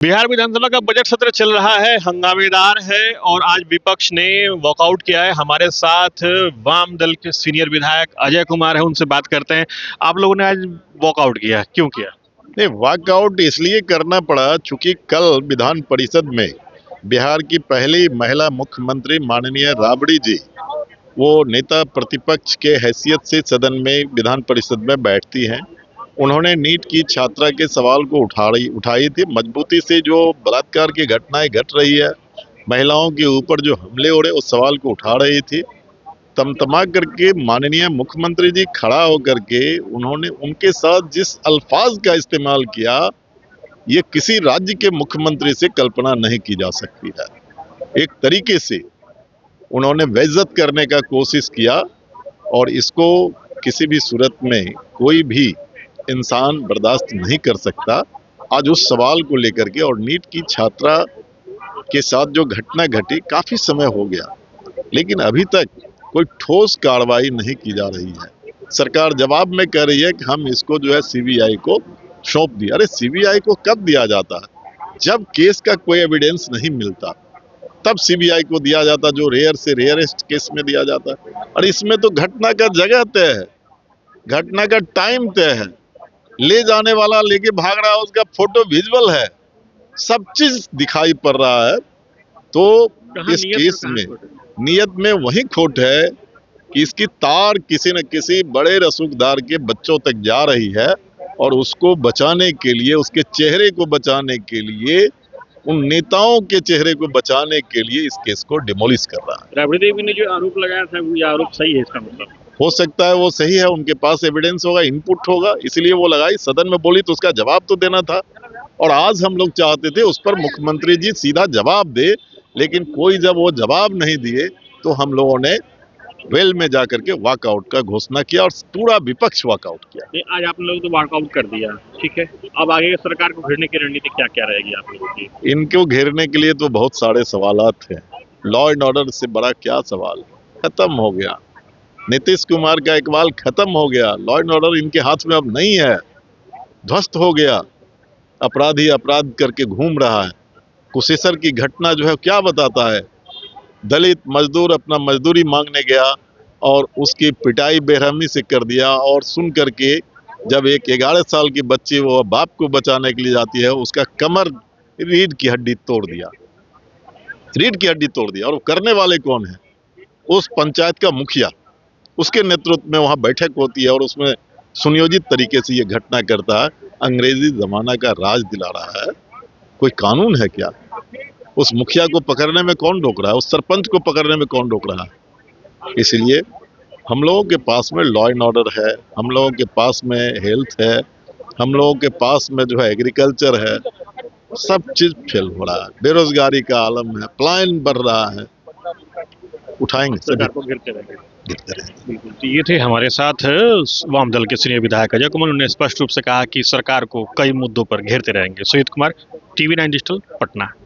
बिहार विधानसभा का बजट सत्र चल रहा है, हंगामेदार है और आज विपक्ष ने वॉकआउट किया है। हमारे साथ वाम दल के सीनियर विधायक अजय कुमार है, उनसे बात करते हैं। आप लोगों ने आज वॉकआउट किया, क्यों किया? नहीं, वॉकआउट इसलिए करना पड़ा चूंकि कल विधान परिषद में बिहार की पहली महिला मुख्यमंत्री माननीय राबड़ी जी वो नेता प्रतिपक्ष के हैसियत से सदन में विधान परिषद में बैठती हैं। उन्होंने नीट की छात्रा के सवाल को उठाई थी। मजबूती से जो बलात्कार की घटनाएं घट रही है, महिलाओं के ऊपर जो हमले हो रहे, उस सवाल को उठा रही थी। तमतमा करके माननीय मुख्यमंत्री जी खड़ा होकर के उन्होंने उनके साथ जिस अल्फाज का इस्तेमाल किया, ये किसी राज्य के मुख्यमंत्री से कल्पना नहीं की जा सकती है। एक तरीके से उन्होंने बेइज्जत करने का कोशिश किया और इसको किसी भी सूरत में कोई भी इंसान बर्दाश्त नहीं कर सकता। आज उस सवाल को लेकर के और नीट की छात्रा के साथ जो घटना घटी, काफी समय हो गया लेकिन अभी तक कोई ठोस कार्रवाई नहीं की जा रही है। सरकार जवाब में कह रही है कि हम इसको जो है सीबीआई को सौंप दिया। अरे सीबीआई को कब दिया जाता है? जब केस का कोई एविडेंस नहीं मिलता तब सीबीआई को दिया जाता, जो रेयर से रेयरेस्ट केस में दिया जाता है। और इसमें तो घटना का जगह तय है, घटना का टाइम तय है, ले जाने वाला लेके भाग रहा है, उसका फोटो विजुअल है, सब चीज दिखाई पड़ रहा है। तो इस केस में नियत में वही खोट है कि इसकी तार किसी न किसी बड़े रसूखदार के बच्चों तक जा रही है और उसको बचाने के लिए, उसके चेहरे को बचाने के लिए, उन नेताओं के चेहरे को बचाने के लिए इस केस को डिमोलिश कर रहा है। राबड़ी देवी ने जो आरोप लगाया था, वो आरोप सही है? इसका मतलब हो सकता है वो सही है, उनके पास एविडेंस होगा, इनपुट होगा, इसलिए वो लगाई। सदन में बोली तो उसका जवाब तो देना था। और आज हम लोग चाहते थे उस पर मुख्यमंत्री जी सीधा जवाब दे, लेकिन कोई जब वो जवाब नहीं दिए तो हम लोगों ने वेल में जाकर के वॉकआउट का घोषणा किया और पूरा विपक्ष वॉकआउट किया। आज आप लोग तो वॉकआउट कर दिया, ठीक है। अब आगे सरकार को घेरने की रणनीति क्या क्या रहेगी आप लोगों की? इनको घेरने के लिए तो बहुत सारे सवालात हैं। लॉ एंड ऑर्डर से बड़ा क्या सवाल? खत्म हो गया। नीतीश कुमार का इकबाल खत्म हो गया। लॉ एंड ऑर्डर इनके हाथ में अब नहीं है, ध्वस्त हो गया। अपराधी अपराध करके घूम रहा है। कुशेसर की घटना जो है क्या बताता है? दलित मजदूर अपना मजदूरी मांगने गया और उसकी पिटाई बेरहमी से कर दिया, और सुन करके जब एक 11 साल की बच्ची वो बाप को बचाने के लिए जाती है, उसका कमर रीढ़ की हड्डी तोड़ दिया, रीढ़ की हड्डी तोड़ दिया। और वो करने वाले कौन है? उस पंचायत का मुखिया, उसके नेतृत्व में वहां बैठक होती है और उसमें सुनियोजित तरीके से ये घटना करता है। अंग्रेजी जमाना का राज दिला रहा है। कोई कानून है क्या? उस मुखिया को पकड़ने में कौन रोक रहा है? उस सरपंच को पकड़ने में कौन रोक रहा है? इसलिए हम लोगों के पास में लॉ एंड ऑर्डर है, हम लोगों के पास में हेल्थ है, हम लोगों के पास में जो है एग्रीकल्चर है। सब चीज फेल हो रहा है। बेरोजगारी का आलम है, पलायन बढ़ रहा है। उठाएंगे, सरकार को घेरते रहेंगे। बिल्कुल। तो ये थे हमारे साथ वाम दल के सीनियर विधायक अजय कुमार। उन्होंने स्पष्ट रूप से कहा कि सरकार को कई मुद्दों पर घेरते रहेंगे। Sujit Kumar, TV9 digital, Patna.